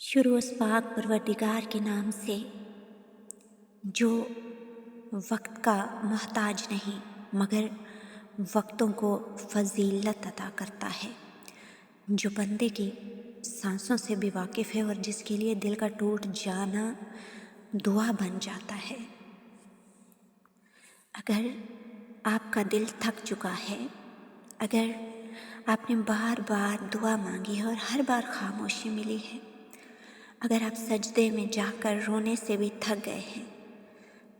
शुरू उस पाक परवरदिगार के नाम से जो वक्त का मोहताज नहीं मगर वक्तों को फजीलत अता करता है, जो बंदे की सांसों से भी वाकिफ़ है और जिसके लिए दिल का टूट जाना दुआ बन जाता है। अगर आपका दिल थक चुका है, अगर आपने बार बार दुआ मांगी है और हर बार खामोशी मिली है, अगर आप सजदे में जाकर रोने से भी थक गए हैं,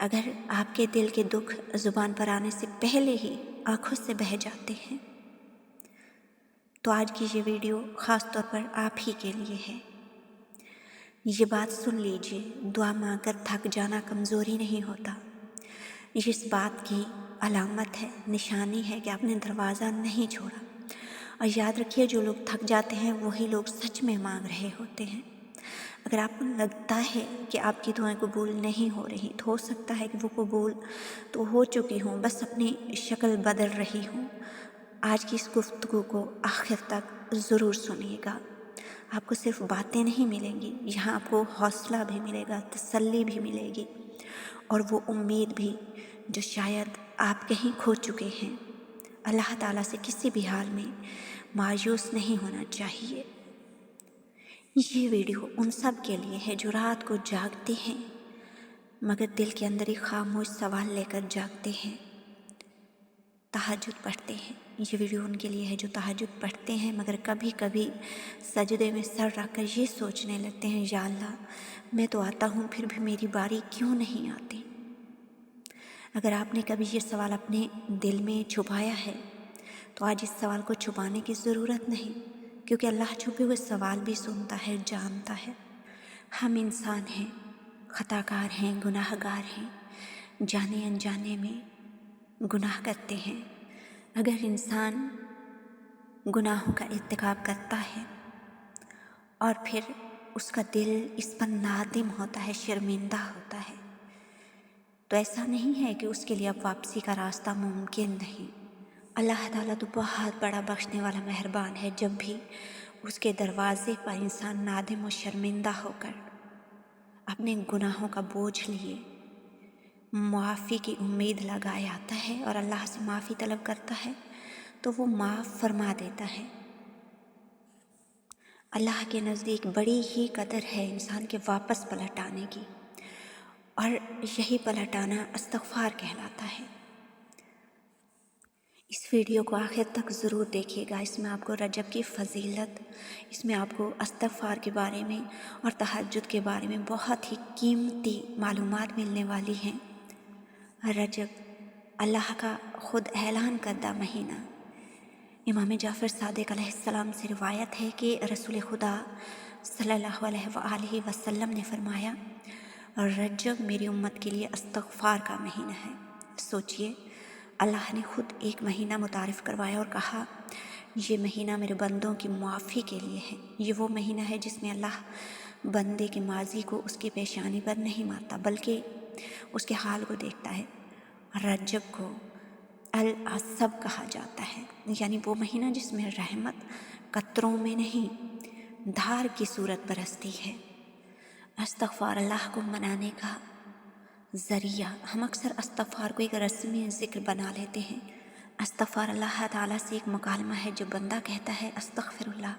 अगर आपके दिल के दुख ज़ुबान पर आने से पहले ही आँखों से बह जाते हैं, तो आज की ये वीडियो ख़ास तौर पर आप ही के लिए है। ये बात सुन लीजिए, दुआ मांगकर थक जाना कमज़ोरी नहीं होता, ये इस बात की अलामत है, निशानी है कि आपने दरवाज़ा नहीं छोड़ा। और याद रखिए, जो लोग थक जाते हैं वही लोग सच में मांग रहे होते हैं। अगर आपको लगता है कि आपकी दुआएं कबूल नहीं हो रही, तो हो सकता है कि वो कबूल तो हो चुकी हों, बस अपनी शक्ल बदल रही हों। आज की इस गुफ्तगू को आखिर तक ज़रूर सुनिएगा। आपको सिर्फ बातें नहीं मिलेंगी, यहाँ आपको हौसला भी मिलेगा, तसल्ली भी मिलेगी और वो उम्मीद भी जो शायद आप कहीं खो चुके हैं। अल्लाह ताला से किसी भी हाल में मायूस नहीं होना चाहिए। ये वीडियो उन सब के लिए है जो रात को जागते हैं मगर दिल के अंदर ही खामोश सवाल लेकर जागते हैं, तहज्जुद पढ़ते हैं। ये वीडियो उनके लिए है जो तहज्जुद पढ़ते हैं मगर कभी कभी सजदे में सर रख कर ये सोचने लगते हैं, या अल्लाह, मैं तो आता हूँ फिर भी मेरी बारी क्यों नहीं आती। अगर आपने कभी ये सवाल अपने दिल में छुपाया है तो आज इस सवाल को छुपाने की ज़रूरत नहीं, क्योंकि अल्लाह छुपे हुए सवाल भी सुनता है, जानता है। हम इंसान हैं, खताकार हैं, गुनाहगार हैं, जाने अनजाने में गुनाह करते हैं। अगर इंसान गुनाहों का इर्तिकाब करता है और फिर उसका दिल इस पर नादिम होता है, शर्मिंदा होता है, तो ऐसा नहीं है कि उसके लिए अब वापसी का रास्ता मुमकिन नहीं। अल्लाह ताला तो बहुत बड़ा बख्शने वाला मेहरबान है। जब भी उसके दरवाज़े पर इंसान नादिम और शर्मिंदा होकर अपने गुनाहों का बोझ लिए माफ़ी की उम्मीद लगाए आता है और अल्लाह से माफ़ी तलब करता है, तो वो माफ़ फरमा देता है। अल्लाह के नज़दीक बड़ी ही कदर है इंसान के वापस पलट आने की, और यही पलट आना इस्तिग़फ़ार कहलाता है। इस वीडियो को आखिर तक ज़रूर देखिएगा। इसमें आपको रजब की फ़जीलत, इसमें आपको इस्तिग़फ़ार के बारे में और तहज्जुद के बारे में बहुत ही कीमती मालूमात मिलने वाली हैं। रजब अल्लाह का ख़ुद ऐलान करदा महीना। इमाम जाफ़र सादिक़ अलैहिस्सलाम से रिवायत है कि रसूल खुदा सल्लल्लाहु अलैहि वसल्लम ने फरमाया, रजब मेरी उम्मत के लिए इस्तिग़फ़ार का महीना है। सोचिए, अल्लाह ने ख़ुद एक महीना मुतारिफ़ करवाया और कहा, ये महीना मेरे बंदों की मुआफ़ी के लिए है। ये वो महीना है जिसमें अल्लाह बंदे के माजी को उसकी पेशानी पर नहीं मारता बल्कि उसके हाल को देखता है। रजब को अल असब कहा जाता है, यानी वो महीना जिसमें रहमत कतरों में नहीं धार की सूरत बरसती है। इस्तिग़फ़ार अल्लाह को मनाने का ज़रिया। हम अक्सर इस्तिग़फ़ार को एक रस्मी ज़िक्र बना लेते हैं। इस्तिग़फ़ार अल्लाह ताला से एक मुकालमा है। जो बंदा कहता है अस्तग़फ़िरुल्लाह,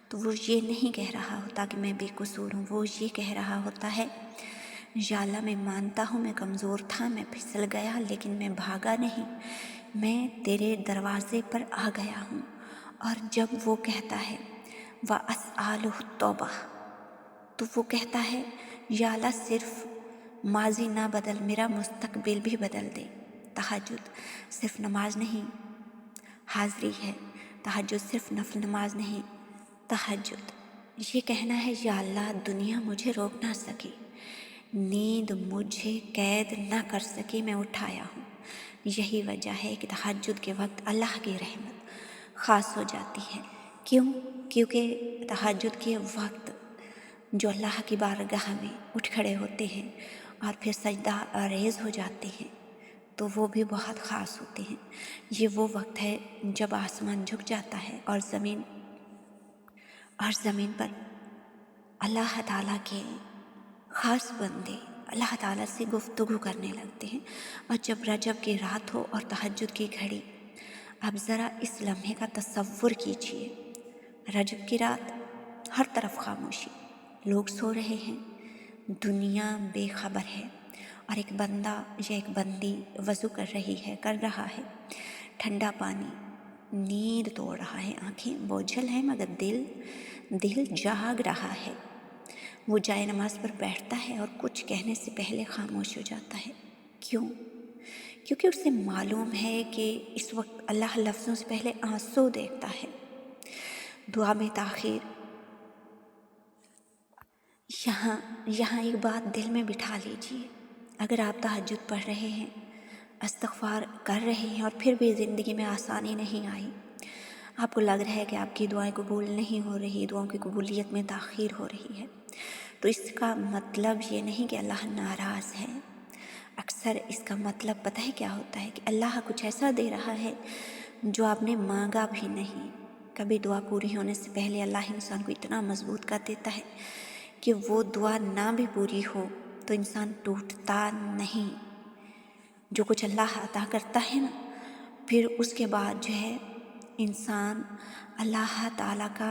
तो वो ये नहीं कह रहा होता कि मैं बेकसूर हूँ, वो ये कह रहा होता है, या अल्लाह, मैं मानता हूँ मैं कमज़ोर था, मैं फिसल गया, लेकिन मैं भागा नहीं, मैं तेरे दरवाज़े पर आ गया हूँ। और जब वो कहता है व अस्आलुहु तौबा, तो वो कहता है, या अल्लाह, सिर्फ़ माजी ना बदल, मेरा मुस्तक़बिल भी बदल दे। तहज्जुद सिर्फ़ नमाज नहीं, हाज़री है। तहज्जुद सिर्फ़ नफ़ल नमाज नहीं, तहज्जुद ये कहना है, या अल्लाह, दुनिया मुझे रोक ना सकी, नींद मुझे कैद ना कर सकी, मैं उठाया हूँ। यही वजह है कि तहज्जुद के वक्त अल्लाह की रहमत ख़ास हो जाती है। क्यों? क्योंकि तहज्जुद के वक्त जो अल्लाह की बारगाह में उठ खड़े होते हैं और फिर सजदा रेज़ हो जाते हैं, तो वो भी बहुत ख़ास होते हैं। ये वो वक्त है जब आसमान झुक जाता है और ज़मीन पर अल्लाह ताला के ख़ास बंदे अल्लाह ताला से गुफ्तगू करने लगते हैं। और जब रजब की रात हो और तहज्जुद की घड़ी, आप ज़रा इस लम्हे का तसव्वुर कीजिए। रजब की रात, हर तरफ खामोशी, लोग सो रहे हैं, दुनिया बेखबर है, और एक बंदा या एक बंदी वज़ू कर रहा है। ठंडा पानी नींद तोड़ रहा है, आंखें बोझल हैं, मगर दिल जाग रहा है। वो जाए नमाज पर बैठता है और कुछ कहने से पहले खामोश हो जाता है। क्यों? क्योंकि उसे मालूम है कि इस वक्त अल्लाह लफ्ज़ों से पहले आंसू देखता है। दुआ में ताख़ीर। यहाँ एक बात दिल में बिठा लीजिए। अगर आप तहज्जुद पढ़ रहे हैं, इस्तिग़फ़ार कर रहे हैं, और फिर भी ज़िंदगी में आसानी नहीं आई, आपको लग रहा है कि आपकी दुआएं कबूल नहीं हो रही, दुआओं की कबूलियत में ताख़ीर हो रही है, तो इसका मतलब ये नहीं कि अल्लाह नाराज़ है। अक्सर इसका मतलब पता है क्या होता है कि अल्लाह कुछ ऐसा दे रहा है जो आपने मांगा भी नहीं। कभी दुआ पूरी होने से पहले अल्लाह इंसान को इतना मजबूत कर देता है कि वो दुआ ना भी पूरी हो तो इंसान टूटता नहीं। जो कुछ अल्लाह अता करता है ना, फिर उसके बाद जो है इंसान अल्लाह ताला का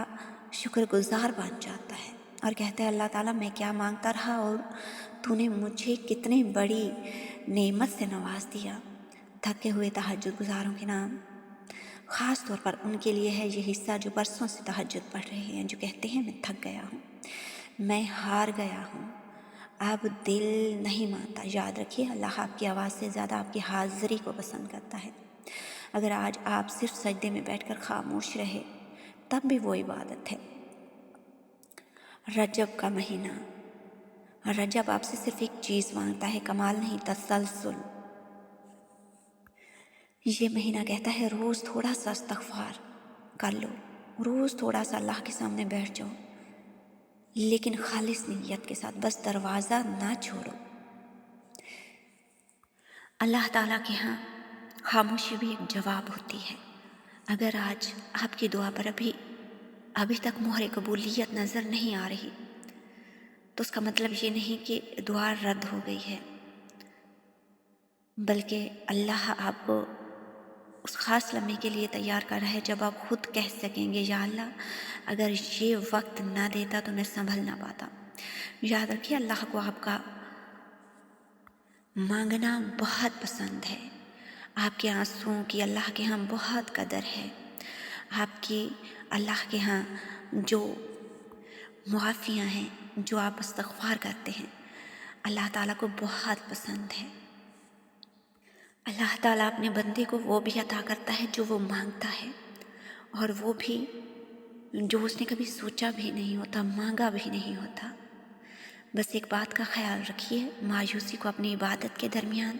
शुक्रगुज़ार बन जाता है और कहता है, अल्लाह ताला मैं क्या मांगता रहा और तूने मुझे कितनी बड़ी नेमत से नवाज दिया। थके हुए तहज्जुद गुज़ारों के नाम ख़ास तौर पर उनके लिए है ये हिस्सा जो बरसों से तहज्जुद पढ़ रहे हैं, जो कहते हैं मैं थक गया हूँ, मैं हार गया हूँ, अब दिल नहीं मानता। याद रखिए, अल्लाह आपकी आवाज़ से ज़्यादा आपकी हाज़िरी को पसंद करता है। अगर आज आप सिर्फ सजदे में बैठकर खामोश रहे तब भी वो इबादत है। रजब का महीना, रजब आपसे सिर्फ एक चीज़ मांगता है, कमाल नहीं, तसलसल। ये महीना कहता है रोज़ थोड़ा सा इस्तिग़फ़ार कर लो, रोज़ थोड़ा सा अल्लाह के सामने बैठ जाओ, लेकिन खालिस नीयत के साथ, बस दरवाज़ा ना छोड़ो। अल्लाह ताला के यहाँ खामोशी भी एक जवाब होती है। अगर आज आपकी दुआ पर अभी तक मोहर कबूलियत नज़र नहीं आ रही, तो उसका मतलब ये नहीं कि दुआ रद्द हो गई है, बल्कि अल्लाह आपको उस ख़ास लम्हे के लिए तैयार कर रहा है जब आप ख़ुद कह सकेंगे, या अल्लाह अगर ये वक्त ना देता तो मैं संभल ना पाता। याद रखिए, अल्लाह को आपका मांगना बहुत पसंद है। आपके आंसुओं की अल्लाह के यहाँ बहुत कदर है। आपकी अल्लाह के यहाँ जो मुआफ़ियाँ हैं, जो आप इस्तिग़फ़ार करते हैं, अल्लाह ताला को बहुत पसंद है। अल्लाह ताला अपने बंदे को वो भी अता करता है जो वो मांगता है, और वो भी जो उसने कभी सोचा भी नहीं होता, मांगा भी नहीं होता। बस एक बात का ख्याल रखिए, मायूसी को अपनी इबादत के दरमियान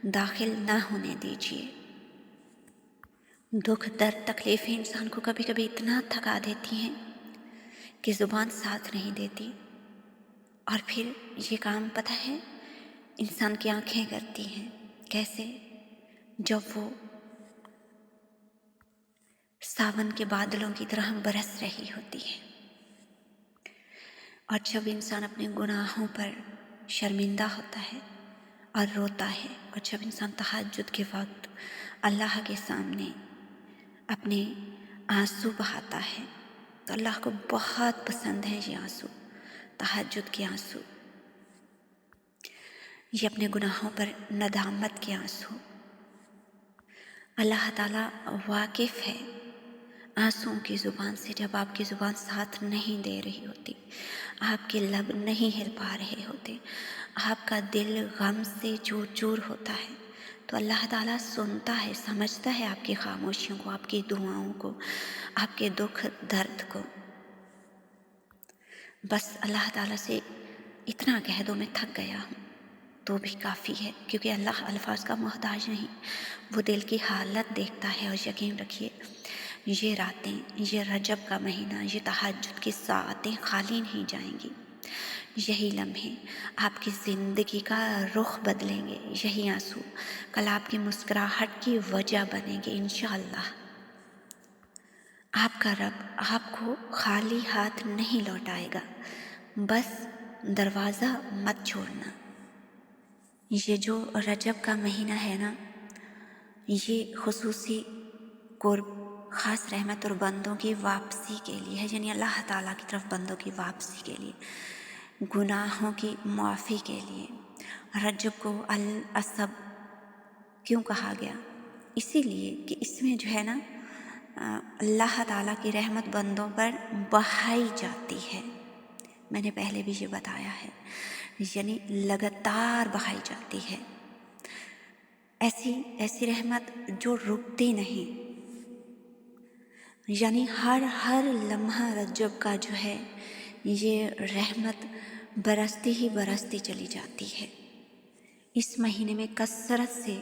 दाखिल ना होने दीजिए। दुख, दर्द, तकलीफ़ें इंसान को कभी कभी इतना थका देती हैं कि ज़ुबान साथ नहीं देती, और फिर ये काम पता है इंसान की आंखें करती हैं। कैसे? जब वो सावन के बादलों की तरह बरस रही होती है, और जब इंसान अपने गुनाहों पर शर्मिंदा होता है और रोता है, और जब इंसान तहज्जुद के वक्त अल्लाह के सामने अपने आंसू बहाता है, तो अल्लाह को बहुत पसंद है ये आंसू, तहज्जुद के आंसू, ये अपने गुनाहों पर नदामत के आंसू। अल्लाह ताला वाकिफ़ है आंसुओं की ज़ुबान से। जब आपकी ज़ुबान साथ नहीं दे रही होती, आपके लब नहीं हिल पा रहे होते, आपका दिल गम से चूर चूर होता है, तो अल्लाह ताला सुनता है, समझता है आपकी खामोशियों को, आपकी दुआओं को, आपके दुख दर्द को। बस अल्लाह ताला से इतना कह दो, मैं थक गया हूँ, तो भी काफ़ी है, क्योंकि अल्लाह अल्फाज का मोहताज नहीं, वो दिल की हालत देखता है। और यकीन रखिए, ये रातें, ये रजब का महीना, ये तहज्जुद की सातें खाली नहीं जाएंगी। यही लम्हे आपकी ज़िंदगी का रुख बदलेंगे, यही आंसू कल आपकी मुस्कुराहट की वजह बनेंगे इंशाअल्लाह। आपका रब आपको खाली हाथ नहीं लौटाएगा, बस दरवाज़ा मत छोड़ना। ये जो रजब का महीना है ना, ये खुसूसी कुर्ब, ख़ास रहमत और बंदों की वापसी के लिए है, यानी अल्लाह ताला की तरफ बंदों की वापसी के लिए, गुनाहों की माफ़ी के लिए। रजब को अल असब क्यों कहा गया? इसीलिए कि इसमें जो है ना अल्लाह ताला की रहमत बंदों पर बहाई जाती है। मैंने पहले भी ये बताया है, यानी लगातार बहाई जाती है। ऐसी ऐसी रहमत जो रुकती नहीं, यानी हर लम्हा रजब का जो है ये रहमत बरसती ही बरसती चली जाती है। इस महीने में कसरत से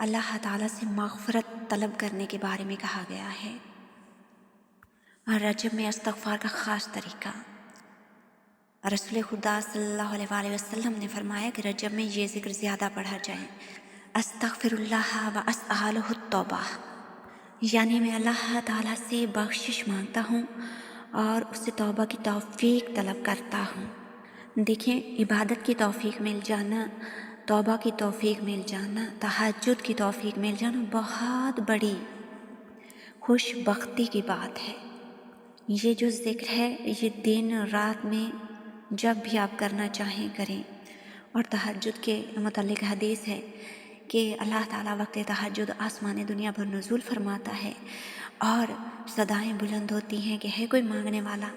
अल्लाह ताला से मग़फ़िरत तलब करने के बारे में कहा गया है। और रजब में इस्तिग़फ़ार का ख़ास तरीका, रसूल खुदा सल्लल्लाहु अलैहि वसल्लम ने फरमाया कि रजब में ये ज़िक्र ज़्यादा पढ़ा जाए, अस्तग़फ़िरुल्लाह व अस्अलुहु तौबा, यानी मैं अल्लाह ताला से बख्शिश मांगता हूँ और उससे तौबा की तौफ़ीक तलब करता हूँ। देखिए, इबादत की तौफ़ीक मिल जाना, तौबा की तौफ़ीक मिल जाना, तहज्जुद की तौफ़ीक मिल जाना बहुत बड़ी खुशबख्ती की बात है। ये जो ज़िक्र है ये दिन रात में जब भी आप करना चाहें करें। और तहज्जुद के मुतल्लिक़ हदीस है कि अल्लाह ताला वक्त तहज्जुद आसमान दुनिया पर नुज़ूल फरमाता है और सदाएं बुलंद होती हैं कि है कोई मांगने वाला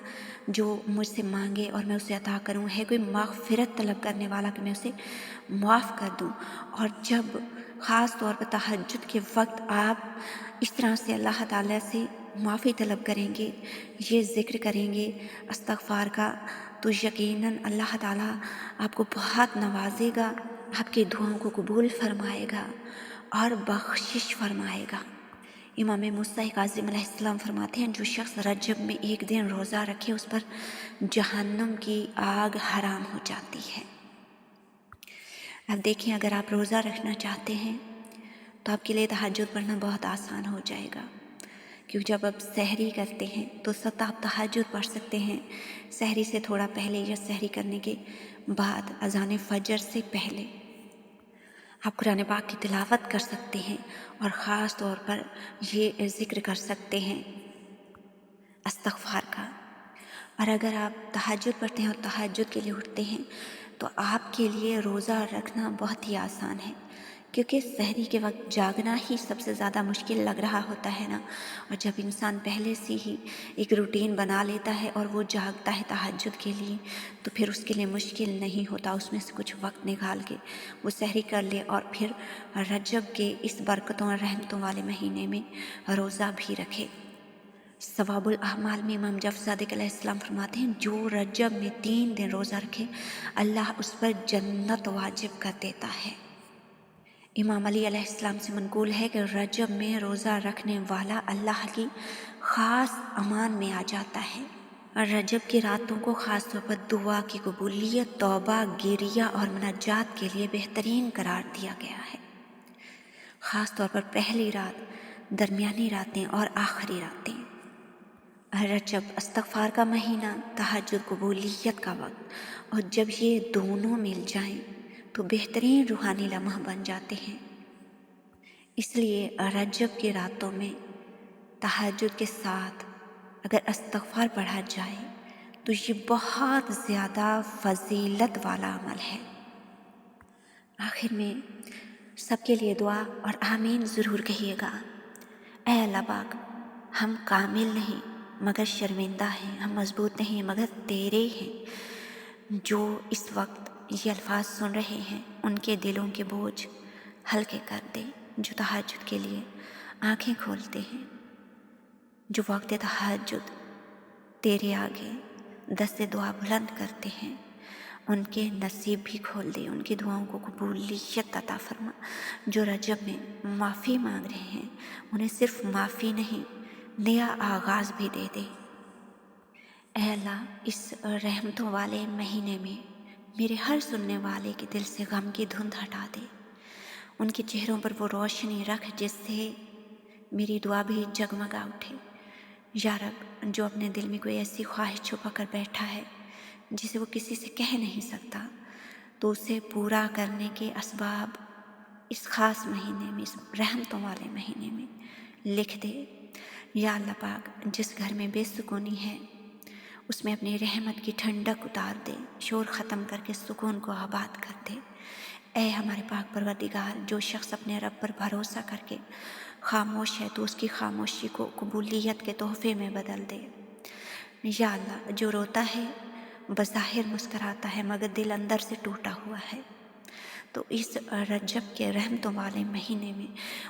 जो मुझसे मांगे और मैं उसे अता करूं, है कोई मग़फ़िरत तलब करने वाला कि मैं उसे माफ़ कर दूं। और जब ख़ास तौर पर तहज्जुद के वक्त आप इस तरह से अल्लाह ताला से माफ़ी तलब करेंगे, ये ज़िक्र करेंगे इस्तिग़फ़ार का, तो यकीनन अल्लाह ताला आपको बहुत नवाजेगा, आपकी दुआओं को कबूल फरमाएगा और बख्शिश फरमाएगा। इमाम मूसा काज़िम अलैहिस्सलाम फरमाते हैं, जो शख्स रजब में एक दिन रोज़ा रखे उस पर जहन्नम की आग हराम हो जाती है। अब देखिए, अगर आप रोज़ा रखना चाहते हैं तो आपके लिए तहज्जुद पढ़ना बहुत आसान हो जाएगा, क्योंकि जब आप सहरी करते हैं तो सत आप तहज्जुद पढ़ सकते हैं। सहरी से थोड़ा पहले या सहरी करने के बाद अज़ान फ़जर से पहले आप कुरान पाक की तिलावत कर सकते हैं और ख़ास तौर पर ये ज़िक्र कर सकते हैं इस्तिग़फ़ार का। और अगर आप तहज्जुद पढ़ते हैं और तहज्जुद के लिए उठते हैं तो आपके लिए रोज़ा रखना बहुत ही आसान है, क्योंकि सहरी के वक्त जागना ही सबसे ज़्यादा मुश्किल लग रहा होता है ना। और जब इंसान पहले से ही एक रूटीन बना लेता है और वो जागता है तहज्जुद के लिए, तो फिर उसके लिए मुश्किल नहीं होता उसमें से कुछ वक्त निकाल के वो सहरी कर ले और फिर रजब के इस बरकतों और रहमतों वाले महीने में रोज़ा भी रखे। सवाबुल अहमाल में इमाम जाफ़र सादिक़ अलैहिस्सलाम फरमाते हैं, जो रजब में 3 दिन रोज़ा रखे अल्लाह उस पर जन्नत वाजिब कर देता है। इमाम अली अलैहिस्सलाम से मनकूल है कि रजब में रोज़ा रखने वाला अल्लाह की ख़ास अमान में आ जाता है। और रजब की रातों को ख़ास तौर पर दुआ की कबूलियत, तौबा, गिरिया और मुनाजात के लिए बेहतरीन करार दिया गया है। ख़ास तौर पर पहली रात, दरमियानी रातें और आखिरी रातें। रजब इस्तिग़फ़ार का महीना, तहज्जुद कबूलियत का वक्त, और जब ये दोनों मिल जाएं तो बेहतरीन रूहानी लम्हा बन जाते हैं। इसलिए रजब की रातों में तहज्जुद के साथ अगर इस्तिग़फ़ार पढ़ा जाए तो ये बहुत ज़्यादा फ़जीलत वाला अमल है। आखिर में सबके लिए दुआ और आमीन ज़रूर कहिएगा। ऐ अल्लाह पाक, हम कामिल नहीं मगर शर्मिंदा हैं, हम मज़बूत नहीं मगर तेरे हैं। जो इस वक्त ये अल्फाज सुन रहे हैं उनके दिलों के बोझ हल्के कर दे, जो तहज्जुद के लिए आँखें खोलते हैं, जो वक्त तहज्जुद तेरे आगे दस्ते दुआ बुलंद करते हैं, उनके नसीब भी खोल दे, उनकी दुआओं को कबूलियत अता फरमा। जो रजब में माफ़ी मांग रहे हैं उन्हें सिर्फ माफ़ी नहीं, नया आगाज़ भी दे दे। ऐ अल्लाह, इस रहमतों वाले महीने में मेरे हर सुनने वाले के दिल से गम की धुंध हटा दे, उनके चेहरों पर वो रोशनी रख जिससे मेरी दुआ भी जगमगा उठे। या रब, जो अपने दिल में कोई ऐसी ख्वाहिश छुपा कर बैठा है जिसे वो किसी से कह नहीं सकता, तो उसे पूरा करने के असबाब इस ख़ास महीने में, इस रहमतों वाले महीने में लिख दे। या अल्लाह पाक, जिस घर में बेसुकूनी है उसमें अपनी रहमत की ठंडक उतार दे, शोर ख़त्म करके सुकून को आबाद कर दे। ऐ हमारे पाक परवरदिगार, जो शख्स अपने रब पर भरोसा करके खामोश है तो उसकी खामोशी को कबूलियत के तोहफे में बदल दे। या अल्लाह, जो रोता है बज़ाहिर मुस्कराता है मगर दिल अंदर से टूटा हुआ है, तो इस रजब के रहमतों वाले महीने में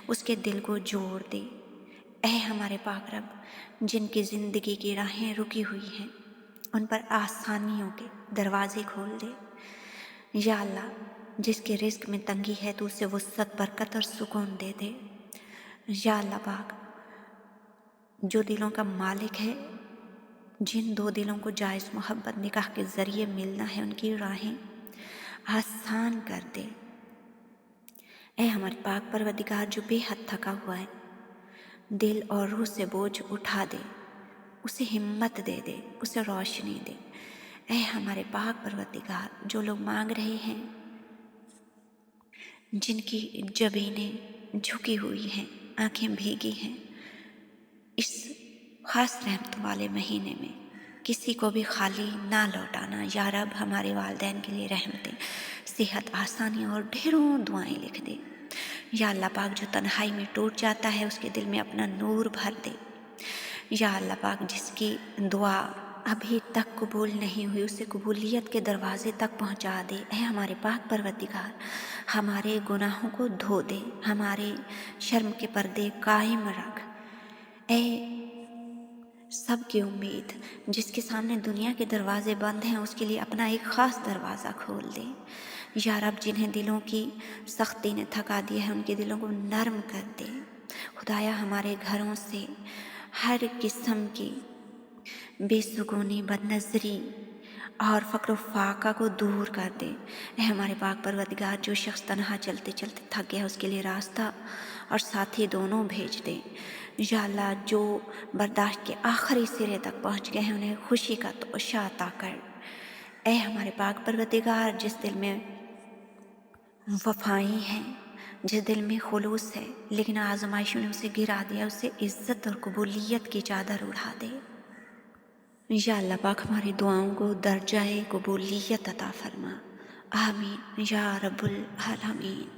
उसके दिल को जोड़ दे। ऐ हमारे पाक रब, जिनकी ज़िंदगी की राहें रुकी हुई हैं उन पर आसानियों के दरवाज़े खोल दे। या अल्लाह, जिसके रिस्क में तंगी है तो उसे वुसअत, बरकत और सुकून दे दे। या अल्लाह पाक, जो दिलों का मालिक है, जिन दो दिलों को जायज़ मोहब्बत निकाह के ज़रिए मिलना है उनकी राहें आसान कर दे। ऐ हमारे पाक परवरदिगार, जो बेहद थका हुआ है, दिल और रूह से बोझ उठा दे, उसे हिम्मत दे दे, उसे रोशनी दे। ऐ हमारे पाक परवरदिगार, जो लोग मांग रहे हैं, जिनकी जबीनें झुकी हुई हैं, आंखें भीगी हैं, इस ख़ास रहमत वाले महीने में किसी को भी खाली ना लौटाना। या रब, हमारे वालिदैन के लिए रहमतें, सेहत, आसानियाँ और ढेरों दुआएं लिख दे। या अल्लाह पाक, जो तन्हाई में टूट जाता है उसके दिल में अपना नूर भर दे। या अल्लाह पाक, जिसकी दुआ अभी तक कबूल नहीं हुई उसे कबूलियत के दरवाज़े तक पहुंचा दे। है हमारे पाक परवरदिगार, हमारे गुनाहों को धो दे, हमारे शर्म के पर्दे कायम रख। ऐ सब की उम्मीद, जिसके सामने दुनिया के दरवाज़े बंद हैं उसके लिए अपना एक ख़ास दरवाज़ा खोल दे। या रब, जिन्हें दिलों की सख्ती ने थका दिया है उनके दिलों को नरम कर दे। खुदाया, हमारे घरों से हर किस्म की बेसुकूनी, बदनज़री और फ़क्र फाका को दूर कर दे। ऐ हमारे पाक परवरदिगार, जो शख्स तन्हा चलते चलते थक गया उसके लिए रास्ता और साथी दोनों भेज दे। या अल्लाह, जो बर्दाश्त के आखिरी सिरे तक पहुँच गए हैं उन्हें खुशी का तोशा अता कर। ऐ हमारे पाक परवरदिगार, जिस दिल में वफ़ाई हैं, जिस दिल में खुलूस है लेकिन आज़माइशों ने उसे गिरा दिया, उसे इज़्ज़त और कबूलियत की चादर उड़ा दे। या अल्लाह पाक, हमारी दुआओं को दर्जाए कबूलियत अता फरमा। आमीन या रब्बुल आलमीन।